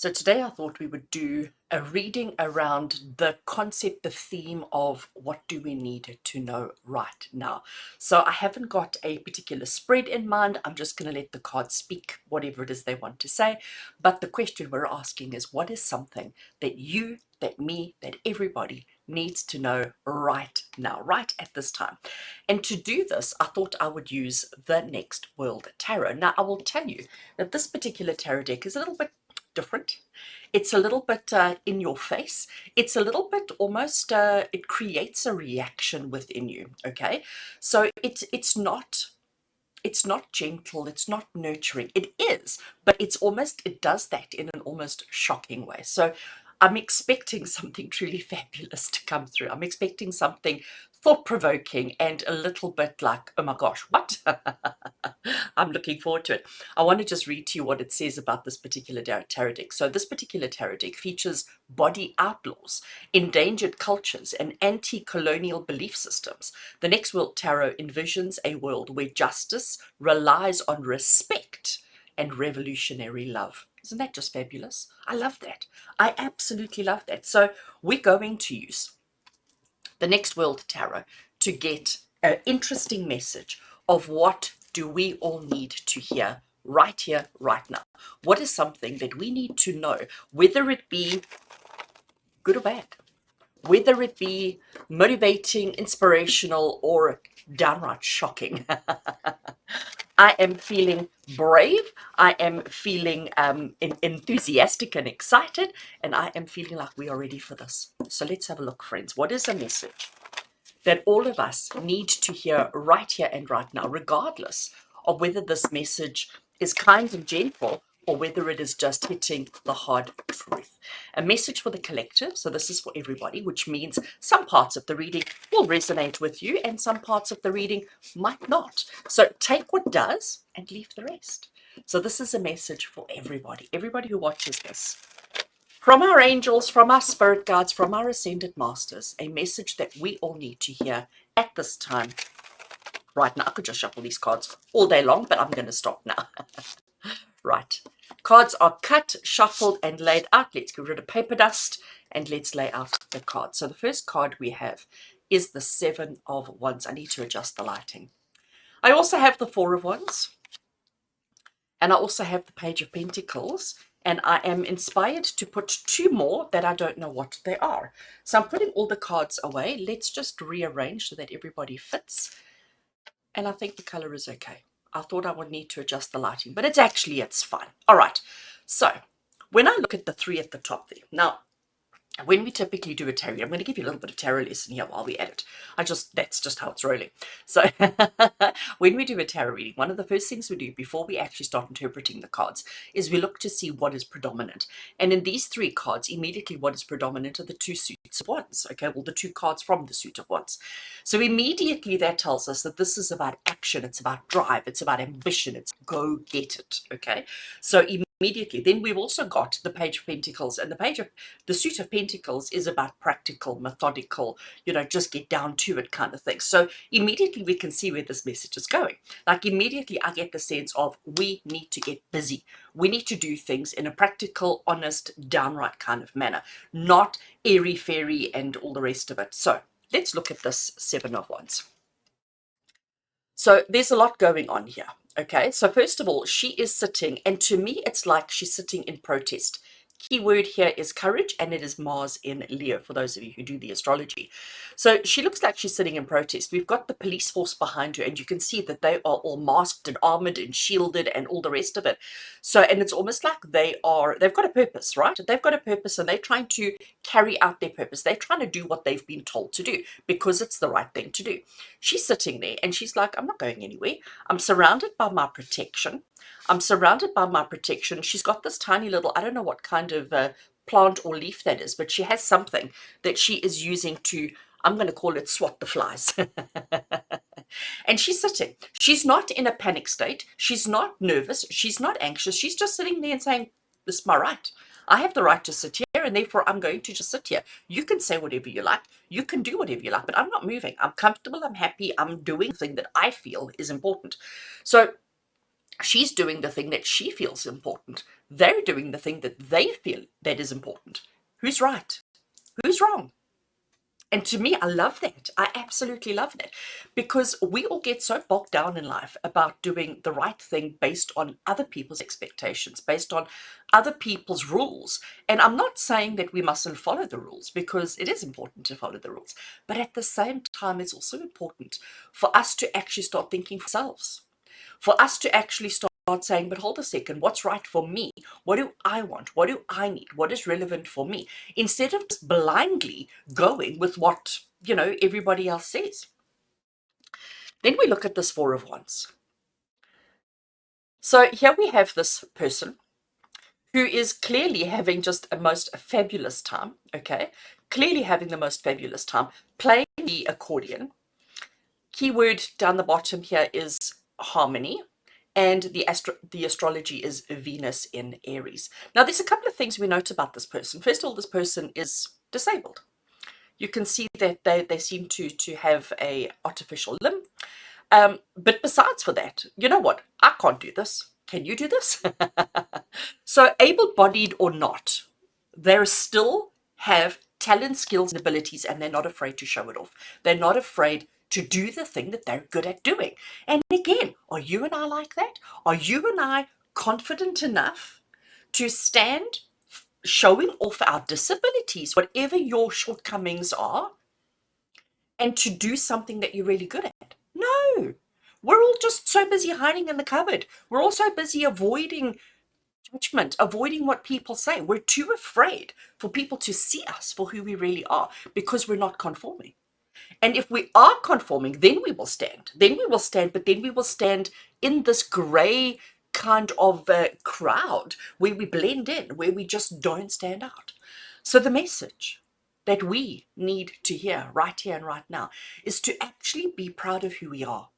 So today I thought we would do a reading around the concept, the theme of what do we need to know right now. So I haven't got a particular spread in mind. I'm just going to let the cards speak whatever it is they want to say. But the question we're asking is, what is something that you, that me, that everybody needs to know right now, right at this time? And to do this, I thought I would use the Next World Tarot. Now, I will tell you that this particular tarot deck is a little bit different. It's a little bit in your face. It's a little bit almost, it creates a reaction within you, okay? So it's not gentle, it's not nurturing. It is, but it's almost, it does that in an almost shocking way. So I'm expecting something truly fabulous to come through. I'm expecting something thought-provoking and a little bit like, oh my gosh, what? I'm looking forward to it. I want to just read to you what it says about this particular tarot deck. So this particular tarot deck features body outlaws, endangered cultures, and anti-colonial belief systems. The Next World Tarot envisions a world where justice relies on respect and revolutionary love. Isn't that just fabulous? I love that. I absolutely love that. So we're going to use the Next World Tarot to get an interesting message of what do we all need to hear right here, right now. What is something that we need to know, whether it be good or bad, whether it be motivating, inspirational, or downright shocking. I am feeling brave. I am feeling enthusiastic and excited, and I am feeling like we are ready for this. So let's have a look, friends. What is a message that all of us need to hear right here and right now, regardless of whether this message is kind and gentle or whether it is just hitting the hard truth? A message for the collective, so this is for everybody, which means some parts of the reading will resonate with you and some parts of the reading might not. So take what does and leave the rest. So this is a message for everybody who watches this. From our angels, from our spirit guides, from our ascended masters, a message that we all need to hear at this time, right now. I could just shuffle these cards all day long, but I'm going to stop now. Right. Cards are cut, shuffled, and laid out. Let's get rid of paper dust and let's lay out the cards. So the first card we have is the Seven of Wands. I need to adjust the lighting. I also have the Four of Wands. And I also have the Page of Pentacles, and I am inspired to put two more that I don't know what they are. So I'm putting all the cards away. Let's just rearrange so that everybody fits. And I think the color is okay. I thought I would need to adjust the lighting, but it's fine. All right. So when I look at the three at the top there, now when we typically do a tarot, I'm going to give you a little bit of tarot lesson here while we're at it. That's just how it's rolling. So when we do a tarot reading, one of the first things we do before we actually start interpreting the cards is we look to see what is predominant. And in these three cards, immediately what is predominant are the two suits of wands. Okay, well, the two cards from the suit of wands. So immediately that tells us that this is about action, it's about drive, it's about ambition, it's go get it. Okay, so immediately then we've also got the Page of Pentacles, and the suit of Pentacles is about practical, methodical, just get down to it kind of thing. So immediately we can see where this message is going. Like immediately I get the sense of we need to get busy. We need to do things in a practical, honest, downright kind of manner, not airy-fairy and all the rest of it. So let's look at this Seven of Wands. So there's a lot going on here. Okay, so first of all, she is sitting, and to me, it's like she's sitting in protest. Key word here is courage, and it is Mars in Leo, for those of you who do the astrology. So she looks like she's sitting in protest. We've got the police force behind her, and you can see that they are all masked and armored and shielded and all the rest of it. So, and it's almost like they've got a purpose, right? They've got a purpose, and they're trying to carry out their purpose. They're trying to do what they've been told to do because it's the right thing to do. She's sitting there, and she's like, I'm not going anywhere. I'm surrounded by my protection. I'm surrounded by my protection. She's got this tiny little, I don't know what kind of plant or leaf that is, but she has something that she is using to, I'm going to call it swat the flies. And she's sitting. She's not in a panic state. She's not nervous. She's not anxious. She's just sitting there and saying, this is my right. I have the right to sit here, and therefore I'm going to just sit here. You can say whatever you like. You can do whatever you like, but I'm not moving. I'm comfortable. I'm happy. I'm doing the thing that I feel is important. So She's doing the thing that she feels important. They're doing the thing that they feel that is important. Who's right? Who's wrong? And to me, I love that. I absolutely love that, because we all get so bogged down in life about doing the right thing based on other people's expectations, based on other people's rules. And I'm not saying that we mustn't follow the rules, because it is important to follow the rules. But at the same time, it's also important for us to actually start thinking for ourselves, for us to actually start saying, but hold a second, what's right for me? What do I want? What do I need? What is relevant for me? Instead of just blindly going with what, everybody else says. Then we look at this Four of Wands. So here we have this person who is clearly having just a most fabulous time, okay? Clearly having the most fabulous time, playing the accordion. Keyword down the bottom here is harmony. And the astrology is Venus in Aries. Now, there's a couple of things we note about this person. First of all, this person is disabled. You can see that they seem to have a artificial limb. But besides for that, you know what? I can't do this. Can you do this? So able-bodied or not, they still have talent, skills, and abilities, and they're not afraid to show it off. They're not afraid to do the thing that they're good at doing. And again, are you and I like that? Are you and I confident enough to stand showing off our disabilities, whatever your shortcomings are, and to do something that you're really good at? No. We're all just so busy hiding in the cupboard. We're all so busy avoiding judgment, avoiding what people say. We're too afraid for people to see us for who we really are, because we're not conforming. And if we are conforming, then we will stand. Then we will stand, but then we will stand in this gray kind of crowd where we blend in, where we just don't stand out. So the message that we need to hear right here and right now is to actually be proud of who we are,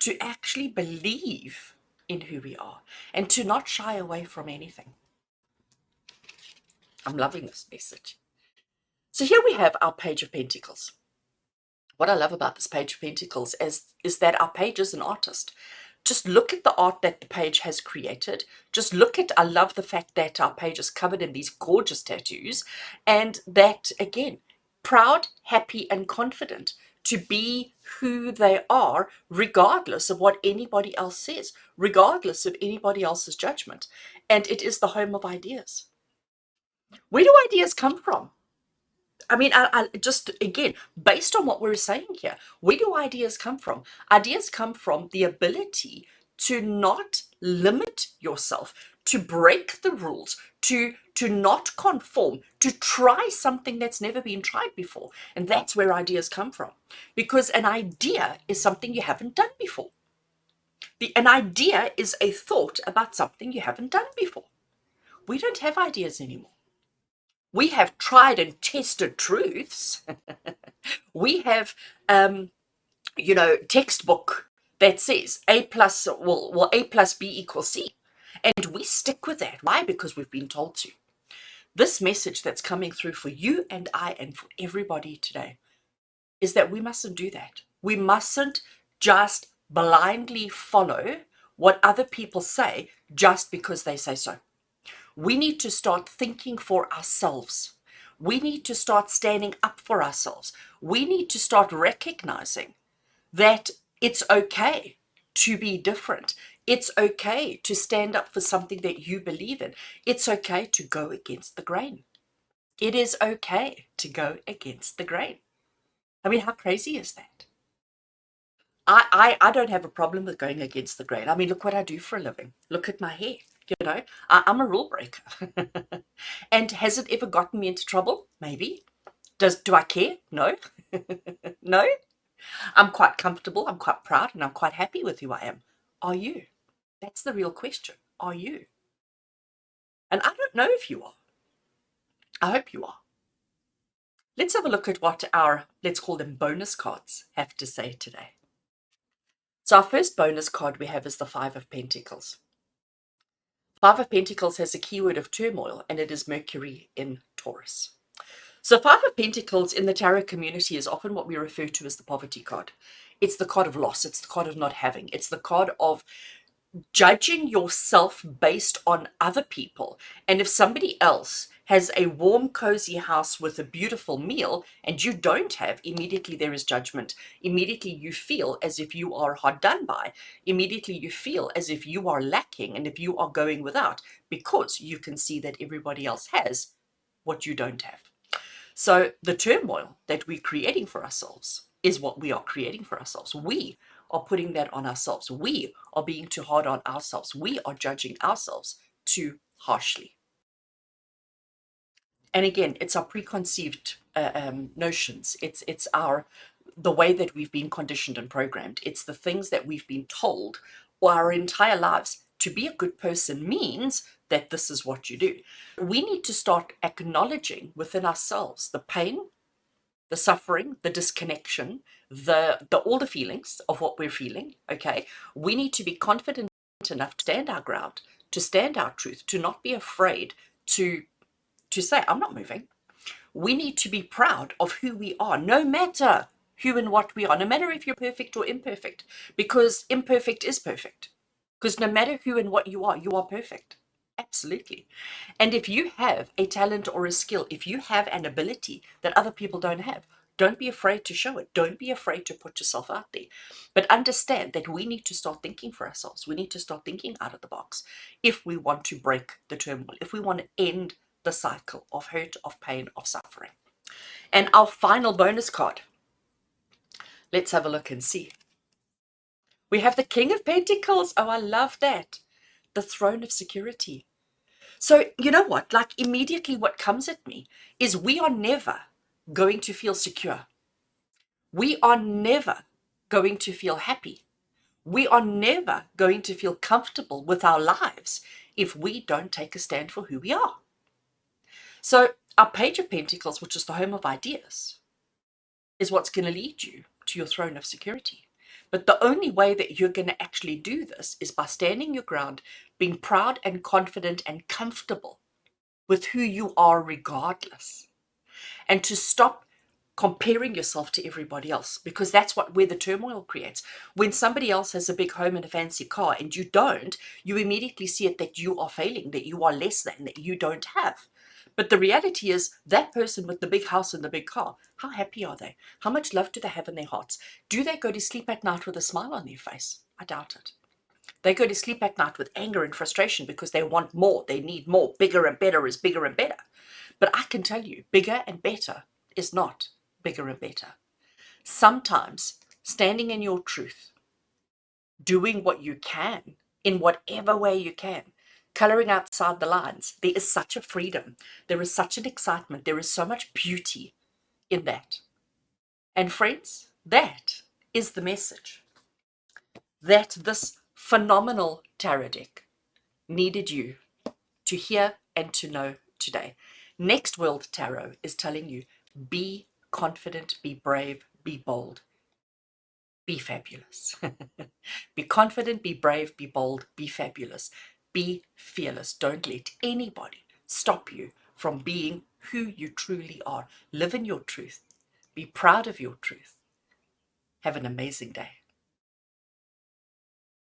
to actually believe in who we are, and to not shy away from anything. I'm loving this message. So here we have our Page of Pentacles. What I love about this Page of Pentacles is that our page is an artist. Just look at the art that the page has created. Just look at, I love the fact that our page is covered in these gorgeous tattoos, and that, again, proud, happy, and confident to be who they are, regardless of what anybody else says, regardless of anybody else's judgment. And it is the home of ideas. Where do ideas come from? I mean, I just, again, based on what we're saying here, where do ideas come from? Ideas come from the ability to not limit yourself, to break the rules, to not conform, to try something that's never been tried before. And that's where ideas come from. Because an idea is something you haven't done before. An idea is a thought about something you haven't done before. We don't have ideas anymore. We have tried and tested truths. We have, textbook that says A plus, A plus B equals C. And we stick with that. Why? Because we've been told to. This message that's coming through for you and I and for everybody today is that we mustn't do that. We mustn't just blindly follow what other people say just because they say so. We need to start thinking for ourselves. We need to start standing up for ourselves. We need to start recognizing that it's okay to be different. It's okay to stand up for something that you believe in. It's okay to go against the grain. It is okay to go against the grain. I mean, how crazy is that? I don't have a problem with going against the grain. I mean, look what I do for a living. Look at my hair. I'm a rule breaker. And has it ever gotten me into trouble? Maybe. Do I care? No. No. I'm quite comfortable, I'm quite proud, and I'm quite happy with who I am. Are you? That's the real question. Are you? And I don't know if you are. I hope you are. Let's have a look at what our, let's call them bonus cards, have to say today. So our first bonus card we have is the Five of Pentacles. Five of Pentacles has a keyword of turmoil, and it is Mercury in Taurus. So Five of Pentacles in the tarot community is often what we refer to as the poverty card. It's the card of loss. It's the card of not having. It's the card of judging yourself based on other people. And if somebody else has a warm, cozy house with a beautiful meal and you don't have, immediately there is judgment. Immediately you feel as if you are hard done by. Immediately you feel as if you are lacking and if you are going without, because you can see that everybody else has what you don't have. So the turmoil that we're creating for ourselves is what we are creating for ourselves. We are putting that on ourselves. We are being too hard on ourselves. We are judging ourselves too harshly. And again, it's our preconceived notions. It's the way that we've been conditioned and programmed. It's the things that we've been told our entire lives. To be a good person means that this is what you do. We need to start acknowledging within ourselves the pain, the suffering, the disconnection, the all the feelings of what we're feeling. Okay, we need to be confident enough to stand our ground, to stand our truth, to not be afraid to say, I'm not moving. We need to be proud of who we are, no matter who and what we are, no matter if you're perfect or imperfect, because imperfect is perfect. Because no matter who and what you are perfect. Absolutely. And if you have a talent or a skill, if you have an ability that other people don't have, don't be afraid to show it. Don't be afraid to put yourself out there. But understand that we need to start thinking for ourselves. We need to start thinking out of the box if we want to break the turmoil, if we want to end the cycle of hurt, of pain, of suffering. And our final bonus card, let's have a look and see. We have the King of Pentacles. Oh, I love that. The throne of security. So, you know what? Like, immediately what comes at me is we are never going to feel secure. We are never going to feel happy. We are never going to feel comfortable with our lives if we don't take a stand for who we are. So, our Page of Pentacles, which is the home of ideas, is what's going to lead you to your throne of security. But the only way that you're going to actually do this is by standing your ground, being proud and confident and comfortable with who you are regardless, and to stop comparing yourself to everybody else, because that's where the turmoil creates. When somebody else has a big home and a fancy car and you don't, you immediately see it that you are failing, that you are less than, that you don't have. But the reality is that person with the big house and the big car, how happy are they? How much love do they have in their hearts? Do they go to sleep at night with a smile on their face? I doubt it. They go to sleep at night with anger and frustration because they want more, they need more. Bigger and better is bigger and better. But I can tell you, bigger and better is not bigger and better. Sometimes standing in your truth, doing what you can in whatever way you can, coloring outside the lines, there is such a freedom. There is such an excitement. There is so much beauty in that. And friends, that is the message that this phenomenal tarot deck needed you to hear and to know today. Next World Tarot is telling you, be confident, be brave, be bold, be fabulous. Be confident, be brave, be bold, be fabulous, be fearless. Don't let anybody stop you from being who you truly are. Live in your truth. Be proud of your truth. Have an amazing day.